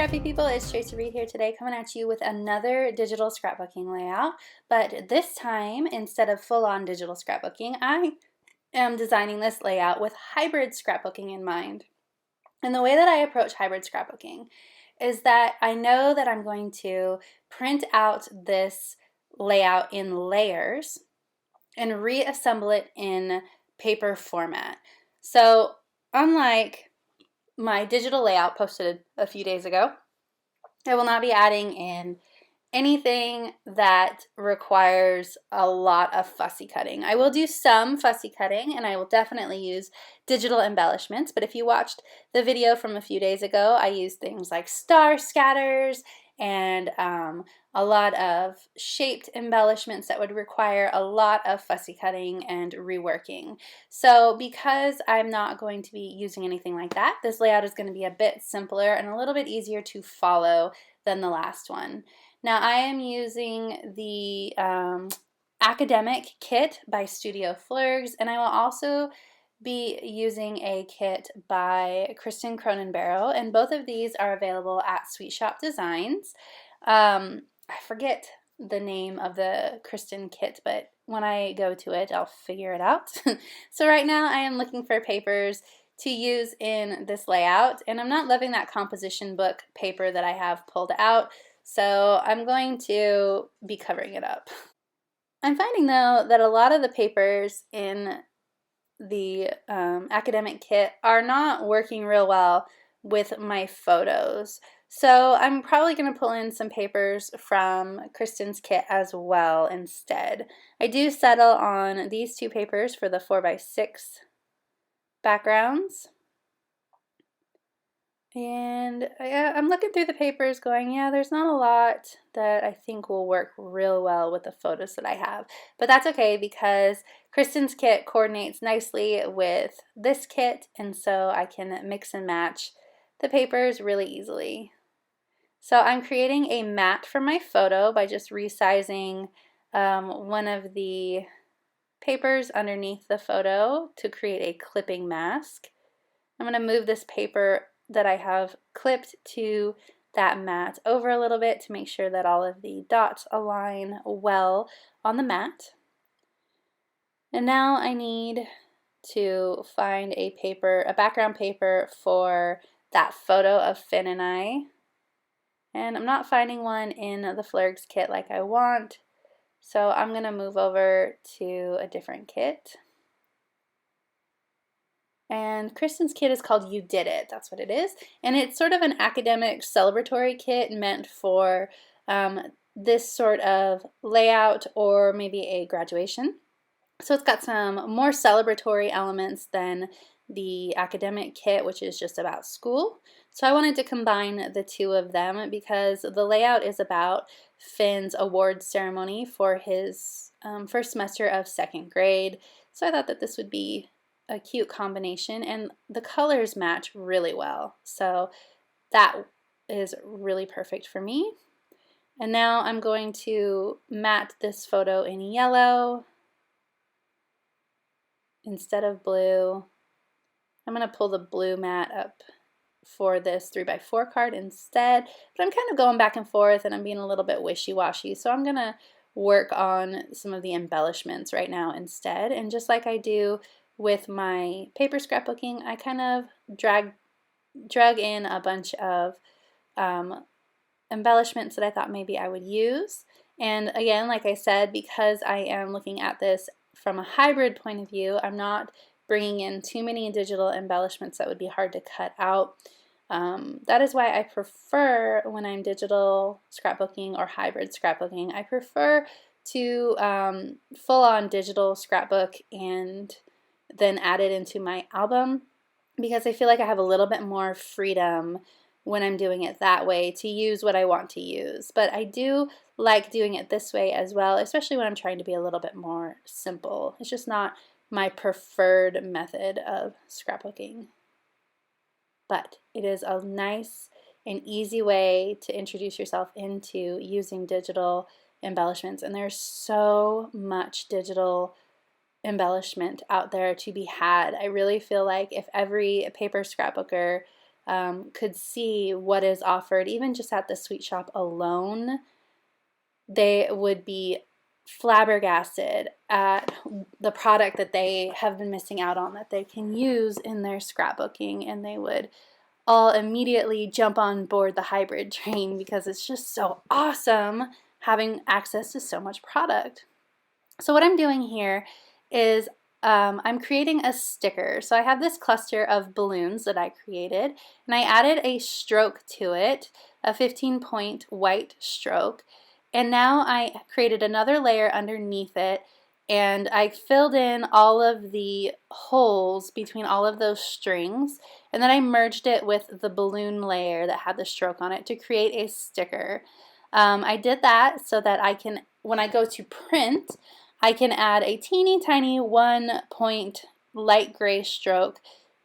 scrappy people, it's Tracy Reed here today, coming at you with another digital scrapbooking layout. But this time, instead of full-on digital scrapbooking, I am designing this layout with hybrid scrapbooking in mind. And the way that I approach hybrid scrapbooking is that I know that I'm going to print out this layout in layers and reassemble it in paper format. So unlike my digital layout posted a few days ago, I will not be adding in anything that requires a lot of fussy cutting. I will do some fussy cutting, and I will definitely use digital embellishments, but if you watched the video from a few days ago, I used things like star scatters and a lot of shaped embellishments that would require a lot of fussy cutting and reworking. So because I'm not going to be using anything like that, this layout is going to be a bit simpler and a little bit easier to follow than the last one. Now I am using the academic kit by Studio Flurgs, and I will also be using a kit by Kristen Cronenbarrow, and both of these are available at Sweet Shop Designs. I forget the name of the Kristen kit, but when I go to it, I'll figure it out. So right now I am looking for papers to use in this layout, and I'm not loving that composition book paper that I have pulled out, so I'm going to be covering it up. I'm finding though that a lot of the papers in the academic kit are not working real well with my photos. So I'm probably going to pull in some papers from Kristen's kit as well instead. I do settle on these two papers for the 4x6 backgrounds. And I'm looking through the papers going, yeah, there's not a lot that I think will work real well with the photos that I have. But that's okay because Kristen's kit coordinates nicely with this kit, and so I can mix and match the papers really easily. So I'm creating a mat for my photo by just resizing one of the papers underneath the photo to create a clipping mask. I'm going to move this paper that I have clipped to that mat over a little bit to make sure that all of the dots align well on the mat. And now I need to find a paper, a background paper for that photo of Finn and I. And I'm not finding one in the Flurgs kit like I want, so I'm going to move over to a different kit. And Kristen's kit is called You Did It, that's what it is. And it's sort of an academic celebratory kit meant for this sort of layout or maybe a graduation. So it's got some more celebratory elements than the academic kit, which is just about school. So I wanted to combine the two of them because the layout is about Finn's awards ceremony for his first semester of second grade. So I thought that this would be a cute combination, and the colors match really well. So that is really perfect for me. And now I'm going to mat this photo in yellow instead of blue. I'm going to pull the blue mat up for this 3x4 card instead, but I'm kind of going back and forth and I'm being a little bit wishy-washy, so I'm going to work on some of the embellishments right now instead. And just like I do with my paper scrapbooking, I kind of drug in a bunch of embellishments that I thought maybe I would use. And again, like I said, because I am looking at this from a hybrid point of view, I'm not bringing in too many digital embellishments that would be hard to cut out. That is why I prefer, when I'm digital scrapbooking or hybrid scrapbooking, I prefer to full-on digital scrapbook and then add it into my album, because I feel like I have a little bit more freedom when I'm doing it that way to use what I want to use. But I do like doing it this way as well, especially when I'm trying to be a little bit more simple. It's just not my preferred method of scrapbooking. But it is a nice and easy way to introduce yourself into using digital embellishments, and there's so much digital embellishment out there to be had. I really feel like if every paper scrapbooker could see what is offered, even just at the sweet shop alone, they would be flabbergasted at the product that they have been missing out on that they can use in their scrapbooking, and they would all immediately jump on board the hybrid train because it's just so awesome having access to so much product. So what I'm doing here is I'm creating a sticker. So I have this cluster of balloons that I created, and I added a stroke to it, a 15-point white stroke. And now I created another layer underneath it, and I filled in all of the holes between all of those strings, and then I merged it with the balloon layer that had the stroke on it to create a sticker. I did that so that I can, when I go to print, I can add a teeny tiny 1-point light gray stroke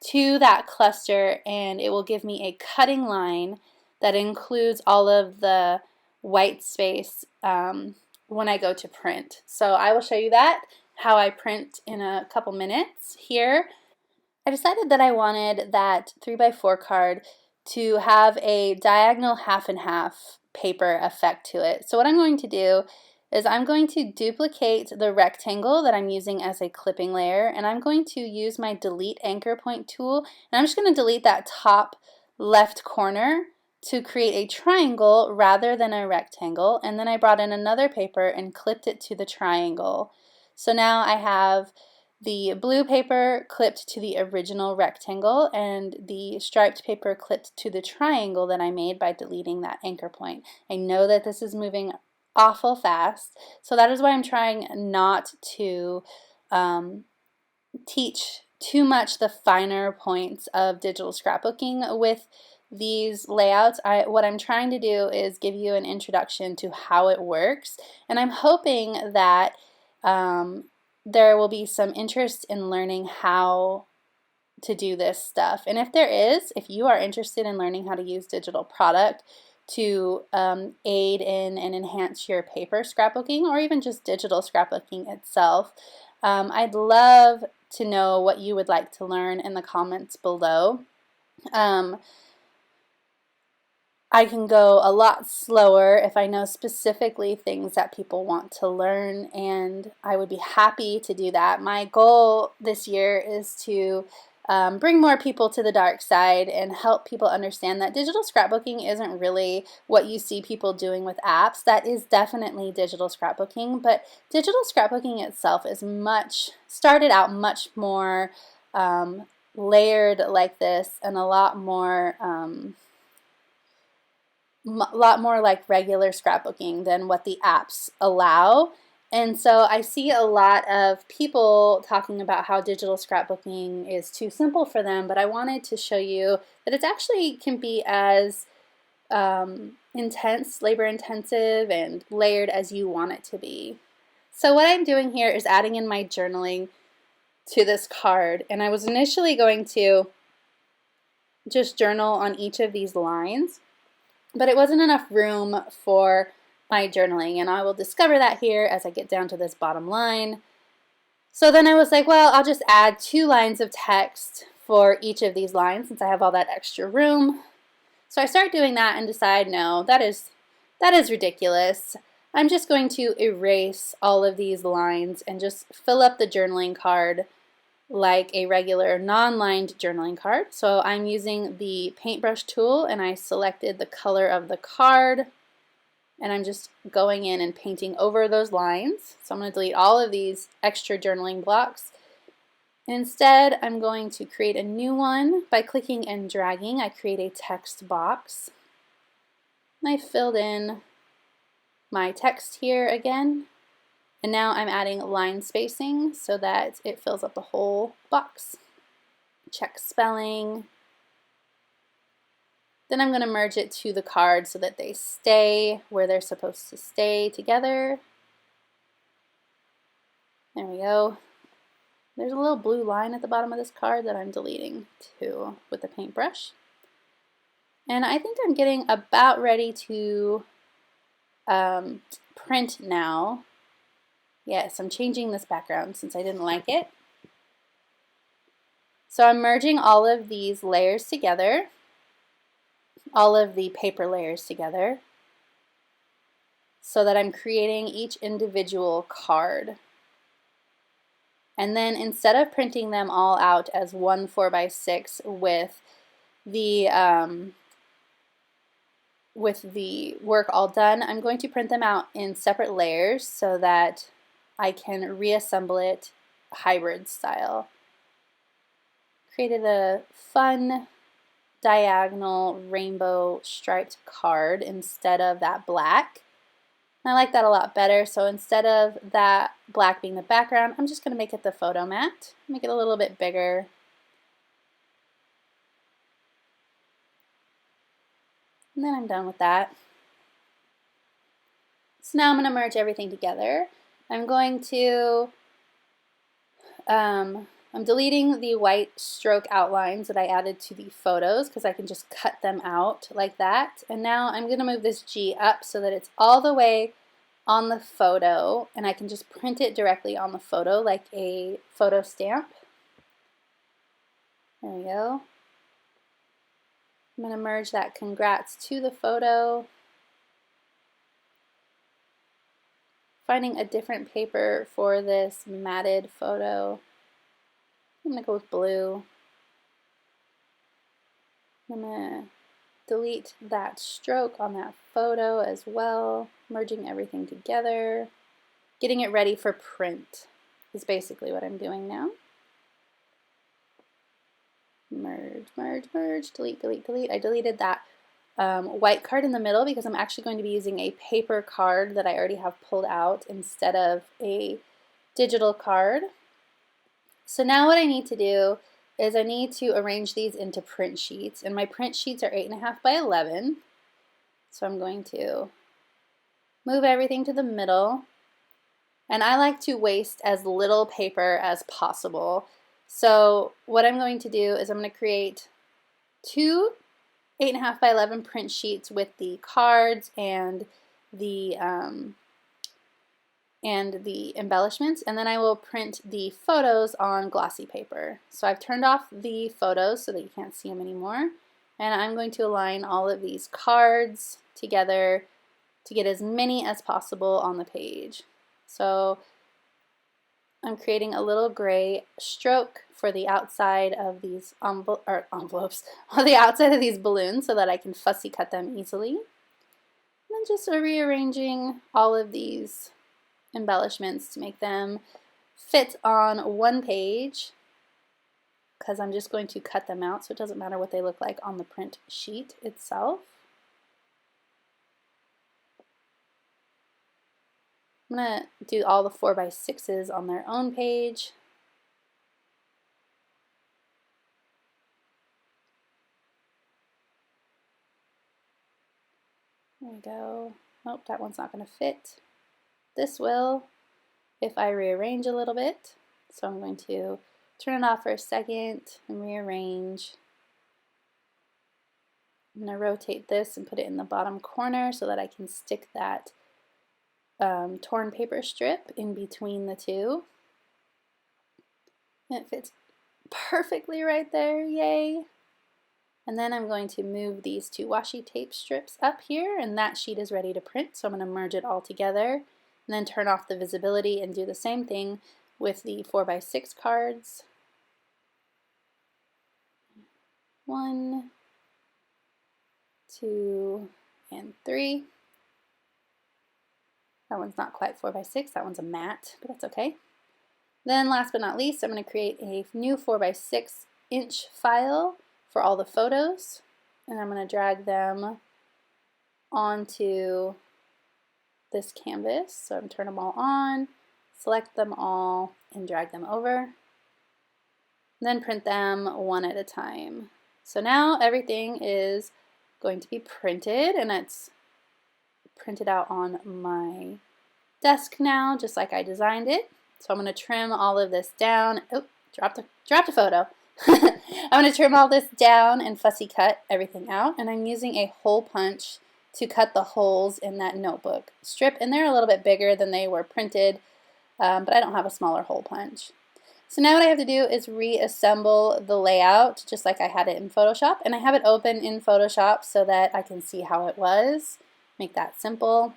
to that cluster, and it will give me a cutting line that includes all of the white space when I go to print. So I will show you that, how I print, in a couple minutes here. I decided that I wanted that 3x4 card to have a diagonal half and half paper effect to it. So what I'm going to do is I'm going to duplicate the rectangle that I'm using as a clipping layer, and I'm going to use my delete anchor point tool, and I'm just going to delete that top left corner to create a triangle rather than a rectangle, and then I brought in another paper and clipped it to the triangle. So now I have the blue paper clipped to the original rectangle and the striped paper clipped to the triangle that I made by deleting that anchor point. I know that this is moving awful fast, so that is why I'm trying not to teach too much the finer points of digital scrapbooking with these layouts. What I'm trying to do is give you an introduction to how it works, and I'm hoping that there will be some interest in learning how to do this stuff. And if there is, if you are interested in learning how to use digital product to aid in and enhance your paper scrapbooking, or even just digital scrapbooking itself, I'd love to know what you would like to learn in the comments below. I can go a lot slower if I know specifically things that people want to learn, and I would be happy to do that. My goal this year is to bring more people to the dark side and help people understand that digital scrapbooking isn't really what you see people doing with apps. That is definitely digital scrapbooking, but digital scrapbooking itself is started out much more layered like this, and a lot more like regular scrapbooking than what the apps allow. And so I see a lot of people talking about how digital scrapbooking is too simple for them, but I wanted to show you that it actually can be as intense, labor intensive, and layered as you want it to be. So what I'm doing here is adding in my journaling to this card, and I was initially going to just journal on each of these lines, but it wasn't enough room for my journaling, and I will discover that here as I get down to this bottom line. So then I was like, well, I'll just add 2 lines of text for each of these lines since I have all that extra room. So I start doing that and decide, no, that is ridiculous. I'm just going to erase all of these lines and just fill up the journaling card like a regular non-lined journaling card. So I'm using the paintbrush tool, and I selected the color of the card, and I'm just going in and painting over those lines. So I'm going to delete all of these extra journaling blocks. Instead, I'm going to create a new one by clicking and dragging. I create a text box. I filled in my text here again. And now I'm adding line spacing so that it fills up the whole box. Check spelling. Then I'm going to merge it to the card so that they stay where they're supposed to stay together. There we go. There's a little blue line at the bottom of this card that I'm deleting too with the paintbrush. And I think I'm getting about ready to print now. Yes, I'm changing this background since I didn't like it. So I'm merging all of these layers together. all of the paper layers together so that I'm creating each individual card. And then instead of printing them all out as one 4x6 with the work all done, I'm going to print them out in separate layers so that I can reassemble it hybrid style. Created a fun diagonal rainbow striped card instead of that black. And I like that a lot better, so instead of that black being the background, I'm just going to make it the photo mat. Make it a little bit bigger. And then I'm done with that. So now I'm going to merge everything together. I'm going to, I'm deleting the white stroke outlines that I added to the photos because I can just cut them out like that. And now I'm going to move this G up so that it's all the way on the photo, and I can just print it directly on the photo like a photo stamp. There we go. I'm going to merge that congrats to the photo. Finding a different paper for this matted photo. I'm going to go with blue. I'm going to delete that stroke on that photo as well. Merging everything together. Getting it ready for print is basically what I'm doing now. Merge, merge, merge, delete, delete, delete. I deleted that white card in the middle because I'm actually going to be using a paper card that I already have pulled out instead of a digital card. So now what I need to do is I need to arrange these into print sheets, and my print sheets are 8.5 by 11. So I'm going to move everything to the middle, and I like to waste as little paper as possible. So what I'm going to do is I'm going to create two 8.5 by 11 print sheets with the cards and the embellishments, and then I will print the photos on glossy paper. So I've turned off the photos so that you can't see them anymore, and I'm going to align all of these cards together to get as many as possible on the page. So I'm creating a little gray stroke for the outside of these envelopes, on the outside of these balloons so that I can fussy cut them easily. And then just rearranging all of these embellishments to make them fit on one page, because I'm just going to cut them out so it doesn't matter what they look like on the print sheet itself. I'm going to do all the 4x6s on their own page. There we go. Oh, that one's not going to fit. This will if I rearrange a little bit. So I'm going to turn it off for a second and rearrange. I'm going to rotate this and put it in the bottom corner so that I can stick that torn paper strip in between the two. And it fits perfectly right there, yay! And then I'm going to move these two washi tape strips up here, and that sheet is ready to print, so I'm going to merge it all together and then turn off the visibility and do the same thing with the 4x6 cards. 1, 2, and 3. That one's not quite 4x6, that one's a mat, but that's okay. Then last but not least, I'm going to create a new 4x6 inch file for all the photos, and I'm going to drag them onto this canvas. So I'm going to turn them all on, select them all, and drag them over, and then print them one at a time. So now everything is going to be printed, and it's printed out on my desk now, just like I designed it. So I'm going to trim all of this down. Oh, dropped a photo. I'm going to trim all this down and fussy cut everything out, and I'm using a hole punch to cut the holes in that notebook strip, and they're a little bit bigger than they were printed, but I don't have a smaller hole punch. So now what I have to do is reassemble the layout just like I had it in Photoshop, and I have it open in Photoshop so that I can see how it was. Make that simple.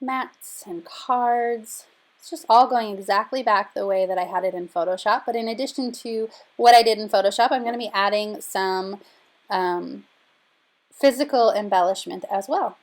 Mats and cards. It's just all going exactly back the way that I had it in Photoshop, but in addition to what I did in Photoshop, I'm going to be adding some physical embellishment as well.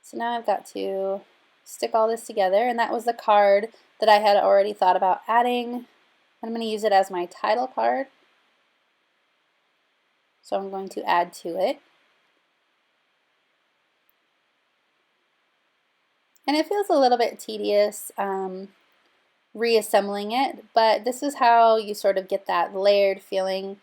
So now I've got to stick all this together, and that was the card that I had already thought about adding. I'm going to use it as my title card, so I'm going to add to it. And it feels a little bit tedious reassembling it, but this is how you sort of get that layered feeling,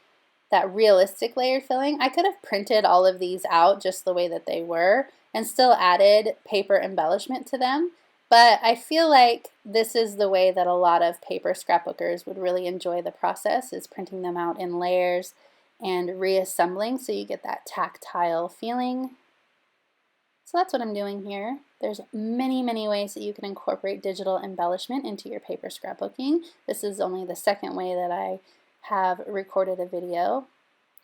that realistic layered feeling. I could have printed all of these out just the way that they were and still added paper embellishment to them, but I feel like this is the way that a lot of paper scrapbookers would really enjoy the process, is printing them out in layers and reassembling so you get that tactile feeling. So that's what I'm doing here. There's many, many ways that you can incorporate digital embellishment into your paper scrapbooking. This is only the second way that I have recorded a video.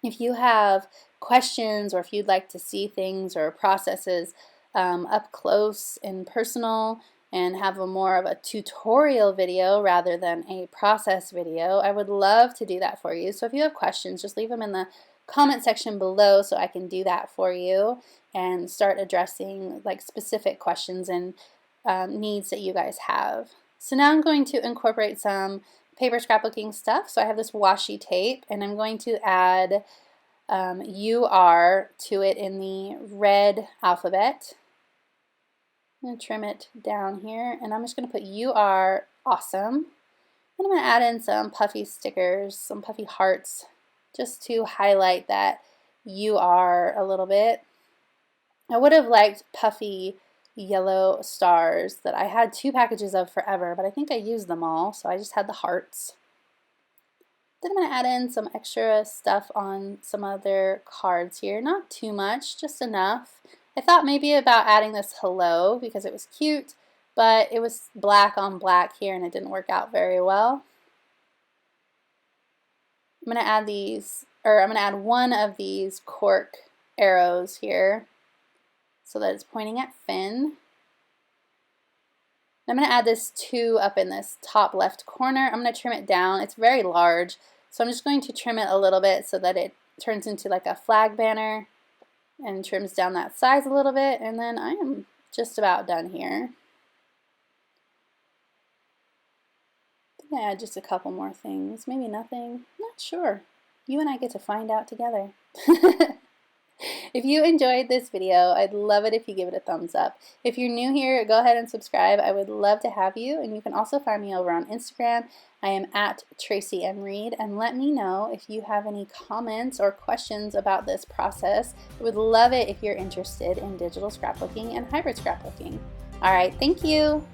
If you have questions, or if you'd like to see things or processes up close and personal and have more of a tutorial video rather than a process video, I would love to do that for you. So if you have questions, just leave them in the comment section below so I can do that for you and start addressing like specific questions and needs that you guys have. So now I'm going to incorporate some paper scrapbooking stuff. So I have this washi tape, and I'm going to add UR to it in the red alphabet. I'm going to trim it down here, and I'm just going to put UR awesome. And I'm going to add in some puffy stickers, some puffy hearts, just to highlight that UR a little bit. I would have liked puffy yellow stars that I had 2 packages of forever, but I think I used them all, so I just had the hearts. Then I'm going to add in some extra stuff on some other cards here. Not too much, just enough. I thought maybe about adding this hello because it was cute, but it was black on black here and it didn't work out very well. I'm going to add these, or I'm going to add one of these cork arrows here so that it's pointing at Finn. I'm going to add this 2 up in this top left corner. I'm going to trim it down. It's very large, so I'm just going to trim it a little bit so that it turns into like a flag banner and trims down that size a little bit, and then I am just about done here. I'm going to add just a couple more things, maybe nothing, not sure. You and I get to find out together. If you enjoyed this video, I'd love it if you give it a thumbs up. If you're new here, go ahead and subscribe. I would love to have you, and you can also find me over on Instagram. I am at Tracy M. Reed, and let me know if you have any comments or questions about this process. I would love it if you're interested in digital scrapbooking and hybrid scrapbooking. All right, thank you.